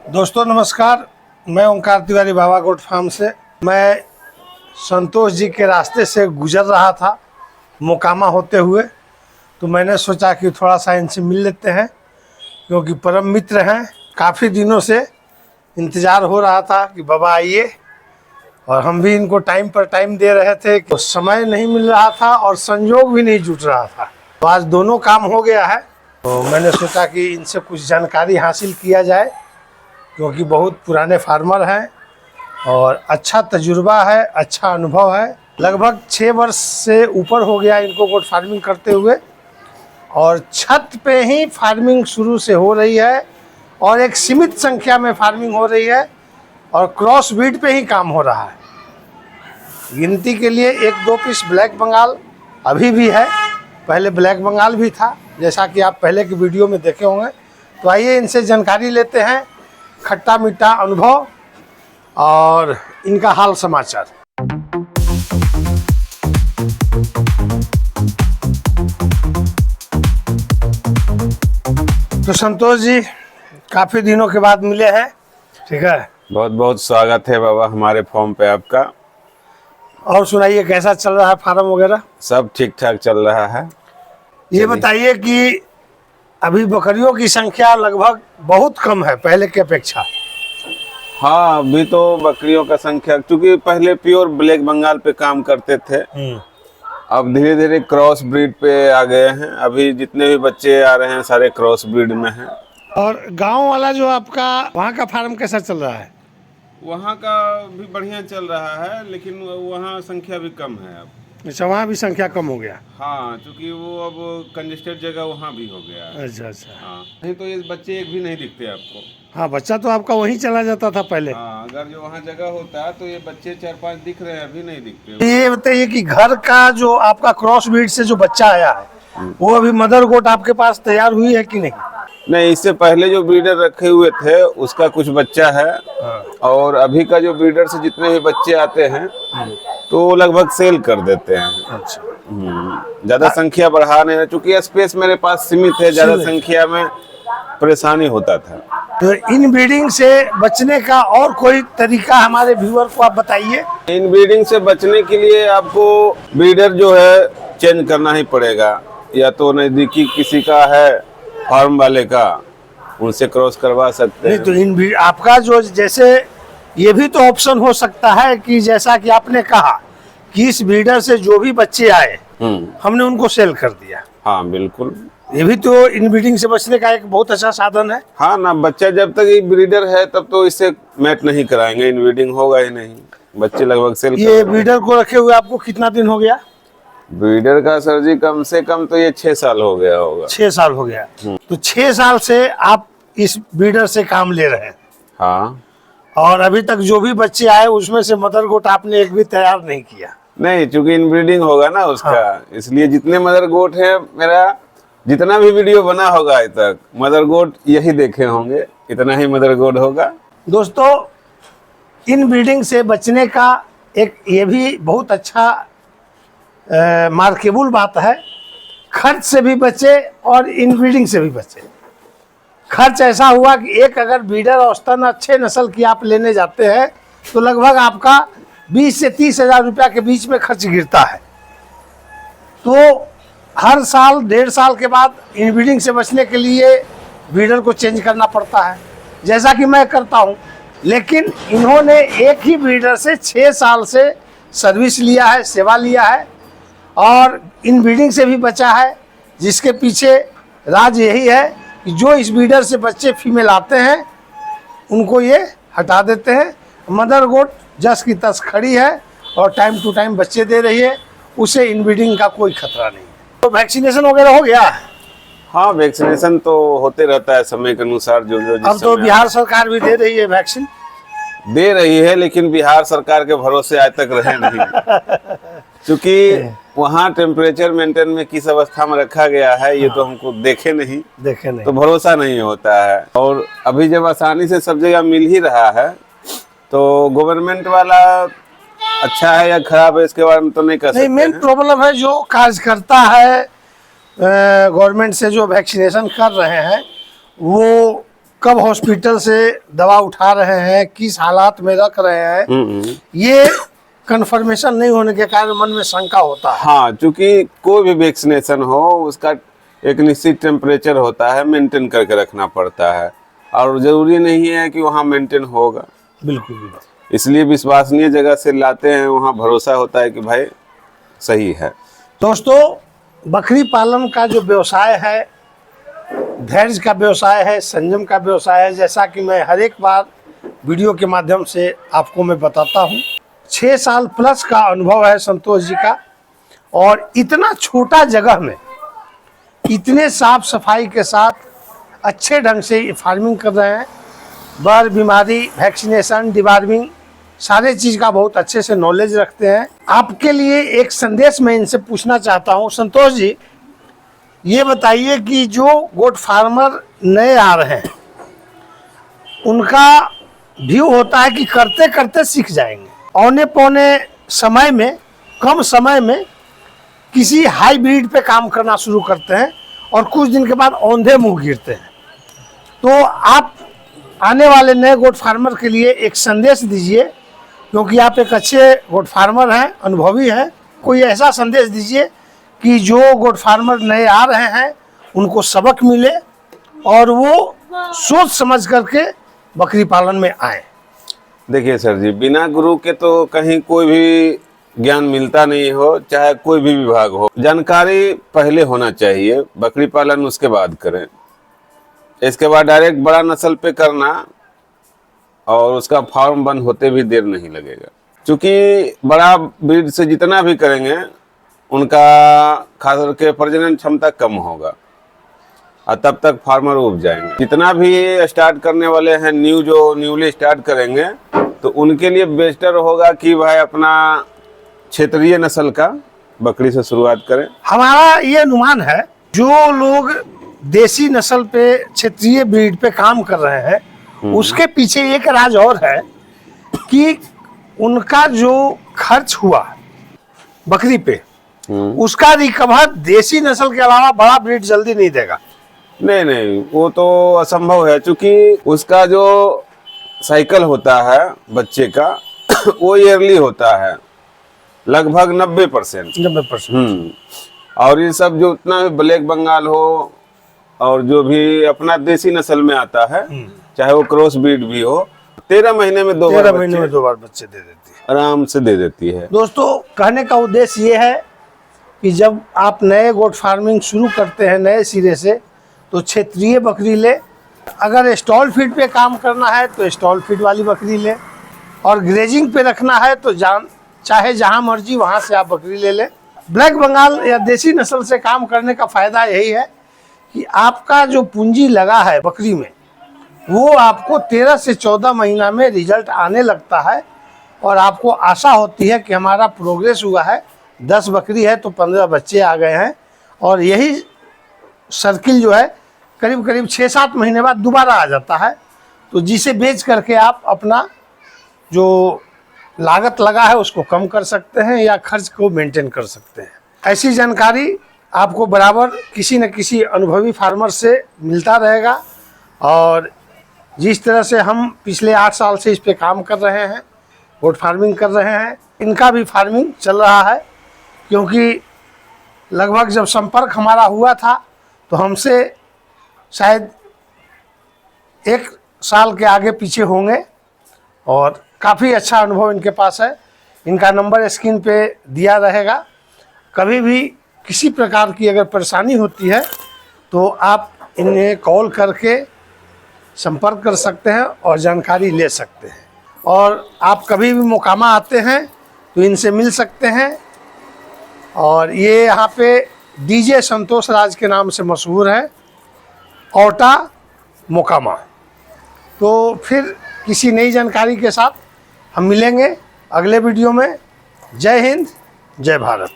दोस्तों नमस्कार, मैं ओंकार तिवारी बाबा गोट फार्म से। मैं संतोष जी के रास्ते से गुजर रहा था मोकामा होते हुए, तो मैंने सोचा कि थोड़ा सा इनसे मिल लेते हैं क्योंकि परम मित्र हैं। काफ़ी दिनों से इंतज़ार हो रहा था कि बाबा आइए, और हम भी इनको टाइम पर टाइम दे रहे थे, तो समय नहीं मिल रहा था और संयोग भी नहीं जुट रहा था। तो आज दोनों काम हो गया है, तो मैंने सोचा कि इनसे कुछ जानकारी हासिल किया जाए क्योंकि बहुत पुराने फार्मर हैं और अच्छा तजुर्बा है, अच्छा अनुभव है। लगभग 6 वर्ष से ऊपर हो गया इनको गोट फार्मिंग करते हुए, और छत पे ही फार्मिंग शुरू से हो रही है और एक सीमित संख्या में फार्मिंग हो रही है और क्रॉस ब्रीड पे ही काम हो रहा है। गिनती के लिए 1-2 पीस ब्लैक बंगाल अभी भी है, पहले ब्लैक बंगाल भी था जैसा कि आप पहले की वीडियो में देखे होंगे। तो आइए इनसे जानकारी लेते हैं, खट्टा मीठा अनुभव और इनका हाल समाचार। तो संतोष जी काफ़ी दिनों के बाद मिले हैं, ठीक है। बहुत बहुत स्वागत है बाबा हमारे फॉर्म पे आपका। और सुनाइए कैसा चल रहा है फार्म वगैरह? सब ठीक ठाक चल रहा है। ये बताइए कि अभी बकरियों की संख्या लगभग बहुत कम है पहले की अपेक्षा। हाँ, अभी तो बकरियों का संख्या, क्योंकि पहले प्योर ब्लैक बंगाल पे काम करते थे, अब धीरे धीरे क्रॉस ब्रीड पे आ गए हैं। अभी जितने भी बच्चे आ रहे हैं सारे क्रॉस ब्रीड में हैं। और गांव वाला जो आपका वहाँ का फार्म कैसा चल रहा है? वहाँ का भी बढ़िया चल रहा है, लेकिन वहाँ संख्या भी कम है अब। अच्छा, वहाँ भी संख्या कम हो गया। हाँ, क्योंकि वो अब कंजेस्टेड जगह वहाँ भी हो गया है। अच्छा अच्छा। हाँ, नहीं तो ये बच्चे एक भी नहीं दिखते आपको। हाँ, बच्चा तो आपका वहीं चला जाता था पहले। हाँ, अगर जो वहाँ जगह होता है तो ये बच्चे 4-5 दिख रहे हैं, अभी नहीं दिखते। ये बताइए कि घर का जो आपका क्रॉस ब्रीड से जो बच्चा आया है वो अभी मदर गोट आपके पास तैयार हुई है कि नहीं? नहीं, इससे पहले जो ब्रीडर रखे हुए थे उसका कुछ बच्चा है। हाँ। और अभी का जो ब्रीडर से जितने भी बच्चे आते हैं तो वो लगभग सेल कर देते हैं। अच्छा, ज्यादा संख्या बढ़ा नहीं है, चूंकि स्पेस मेरे पास सीमित है, ज्यादा संख्या में परेशानी होता था। तो इन ब्रीडिंग से बचने का और कोई तरीका हमारे व्यूअर को आप बताइए। इन ब्रीडिंग से बचने के लिए आपको ब्रीडर जो है चेंज करना ही पड़ेगा, या तो नजदीकी किसी का है फार्म वाले का, उनसे क्रॉस करवा सकते हैं। नहीं तो इन आपका जो जैसे ये भी तो ऑप्शन हो सकता है कि जैसा कि आपने कहा कि इस ब्रीडर से जो भी बच्चे आए हमने उनको सेल कर दिया। हाँ बिल्कुल, ये भी तो इन ब्रीडिंग से बचने का एक बहुत अच्छा साधन है। हाँ ना, बच्चा जब तक एक ब्रीडर है तब तो इससे मैट नहीं कराएंगे, इन ब्रीडिंग होगा ही नहीं, बच्चे लगभग सेल। ये ब्रीडर को रखे हुए आपको कितना दिन हो गया? ब्रीडर का सर जी कम से कम तो ये 6 साल हो गया होगा। 6 साल हो गया। तो 6 साल से आप इस ब्रीडर से काम ले रहे हैं। हाँ, और अभी तक जो भी बच्चे आए उसमें से मदर गोट आपने एक भी तैयार नहीं किया? नहीं, चूंकि इन ब्रीडिंग होगा ना उसका। हाँ। इसलिए जितने मदर गोट है, मेरा जितना भी वीडियो बना होगा आज तक, मदर गोट यही देखे होंगे, इतना ही मदर गोट होगा। दोस्तों, इन ब्रीडिंग से बचने का एक ये भी बहुत अच्छा मार्केबल बात है, खर्च से भी बचे और इन ब्रीडिंग से भी बचे। खर्च ऐसा हुआ कि एक अगर ब्रीडर औसतन अच्छे नस्ल की आप लेने जाते हैं तो लगभग आपका 20 से 30 हज़ार रुपया के बीच में खर्च गिरता है। तो हर साल 1.5 साल के बाद इन ब्रीडिंग से बचने के लिए ब्रीडर को चेंज करना पड़ता है, जैसा कि मैं करता हूं। लेकिन इन्होंने एक ही ब्रीडर से 6 साल से सर्विस लिया है, सेवा लिया है और इन ब्रीडिंग से भी बचा है, जिसके पीछे राज यही है कि जो इस ब्रीडर से बच्चे फीमेल आते हैं उनको ये हटा देते हैं। मदर गोट जस की तस खड़ी है और टाइम टू टाइम बच्चे दे रही है, उसे इन ब्रीडिंग का कोई खतरा नहीं। तो वैक्सीनेशन वगैरह हो गया? हाँ, वैक्सीनेशन तो होते रहता है समय के अनुसार। जो अब तो बिहार सरकार भी दे रही है वैक्सीन, दे रही है, लेकिन बिहार सरकार के भरोसे आज तक रहे नहीं। क्योंकि वहाँ टेम्परेचर मेंटेन में किस अवस्था में रखा गया है ये तो हमको देखे नहीं, तो भरोसा नहीं होता है। और अभी जब आसानी से सब जगह मिल ही रहा है तो गवर्नमेंट वाला अच्छा है या खराब है इसके बारे में तो नहीं कह सकते। नहीं, मेन प्रॉब्लम है जो कार्यकर्ता है गवर्नमेंट से जो वैक्सीनेशन कर रहे हैं वो कब हॉस्पिटल से दवा उठा रहे हैं, किस हालात में रख रहे हैं, ये कंफर्मेशन नहीं होने के कारण मन में शंका होता है। हाँ, क्योंकि कोई भी वैक्सीनेशन हो उसका एक निश्चित टेम्परेचर होता है, मेंटेन करके रखना पड़ता है, और जरूरी नहीं है कि वहाँ मेंटेन होगा। बिल्कुल बिल्कुल। इसलिए विश्वसनीय जगह से लाते हैं, वहाँ भरोसा होता है कि भाई सही है। दोस्तों, बकरी पालन का जो व्यवसाय है, धैर्य का व्यवसाय है, संयम का व्यवसाय है। जैसा कि मैं हर एक बार वीडियो के माध्यम से आपको मैं बताता हूँ, 6 साल प्लस का अनुभव है संतोष जी का, और इतना छोटा जगह में इतने साफ सफाई के साथ अच्छे ढंग से फार्मिंग कर रहे हैं। बर, बीमारी, वैक्सीनेशन, डिवार्मिंग, सारे चीज़ का बहुत अच्छे से नॉलेज रखते हैं। आपके लिए एक संदेश मैं इनसे पूछना चाहता हूं। संतोष जी, ये बताइए कि जो गोट फार्मर नए आ रहे हैं, उनका व्यू होता है कि करते करते सीख जाएंगे, औने पौने समय में, कम समय में किसी हाई ब्रीड पे काम करना शुरू करते हैं और कुछ दिन के बाद औंधे मुंह गिरते हैं। तो आप आने वाले नए गोट फार्मर के लिए एक संदेश दीजिए, क्योंकि आप एक अच्छे गोट फार्मर हैं, अनुभवी हैं। कोई ऐसा संदेश दीजिए कि जो गोट फार्मर नए आ रहे हैं उनको सबक मिले और वो सोच समझ करके बकरी पालन में आए। देखिए सर जी, बिना गुरु के तो कहीं कोई भी ज्ञान मिलता नहीं हो, चाहे कोई भी विभाग हो। जानकारी पहले होना चाहिए, बकरी पालन उसके बाद करें। इसके बाद डायरेक्ट बड़ा नस्ल पे करना और उसका फार्म बंद होते भी देर नहीं लगेगा, क्योंकि बड़ा ब्रीड से जितना भी करेंगे उनका खास करके प्रजनन क्षमता कम होगा और तब तक फार्मर उब जाएंगे। जितना भी स्टार्ट करने वाले हैं, जो न्यूली स्टार्ट करेंगे, तो उनके लिए बेस्टर होगा कि भाई अपना क्षेत्रीय नस्ल का बकरी से शुरुआत करें। हमारा ये अनुमान है, जो लोग देसी नस्ल पे, क्षेत्रीय ब्रीड पे काम कर रहे हैं, उसके पीछे एक राज और है कि उनका जो खर्च हुआ बकरी पे, उसका रिकवर देसी नस्ल के अलावा बड़ा ब्रीड जल्दी नहीं देगा। नहीं, वो तो असंभव है, क्योंकि उसका जो साइकिल होता है बच्चे का वो ईयरली होता है, लगभग 90%। और ये सब जो उतना भी ब्लैक बंगाल हो और जो भी अपना देसी नस्ल में आता है, चाहे वो क्रॉस ब्रीड भी हो, 13 महीने में 2 बार बच्चे दे देती है, आराम से दे देती है। दोस्तों, कहने का उद्देश्य ये है कि जब आप नए गोट फार्मिंग शुरू करते हैं नए सिरे से, तो क्षेत्रीय बकरी ले। अगर स्टॉल फीड पे काम करना है तो स्टॉल फीड वाली बकरी ले, और ग्रेजिंग पे रखना है तो चाहे जहां मर्जी वहां से आप बकरी ले लें। ब्लैक बंगाल या देसी नस्ल से काम करने का फायदा यही है कि आपका जो पूंजी लगा है बकरी में, वो आपको 13 से 14 महीना में रिजल्ट आने लगता है, और आपको आशा होती है कि हमारा प्रोग्रेस हुआ है। 10 बकरी है तो 15 बच्चे आ गए हैं, और यही सर्किल जो है करीब करीब 6-7 महीने बाद दोबारा आ जाता है। तो जिसे बेच करके आप अपना जो लागत लगा है उसको कम कर सकते हैं या खर्च को मेंटेन कर सकते हैं। ऐसी जानकारी आपको बराबर किसी न किसी अनुभवी फार्मर से मिलता रहेगा, और जिस तरह से हम पिछले 8 साल से इस पे काम कर रहे हैं, गोट फार्मिंग कर रहे हैं, इनका भी फार्मिंग चल रहा है। क्योंकि लगभग जब संपर्क हमारा हुआ था तो हमसे शायद 1 साल के आगे पीछे होंगे, और काफ़ी अच्छा अनुभव इनके पास है। इनका नंबर स्क्रीन पे दिया रहेगा। कभी भी किसी प्रकार की अगर परेशानी होती है तो आप इन्हें कॉल करके संपर्क कर सकते हैं और जानकारी ले सकते हैं। और आप कभी भी मोकामा आते हैं तो इनसे मिल सकते हैं। और ये यहाँ पे डीजे संतोष राज के नाम से मशहूर है, औटा मोकामा। तो फिर किसी नई जानकारी के साथ हम मिलेंगे अगले वीडियो में। जय हिंद, जय भारत।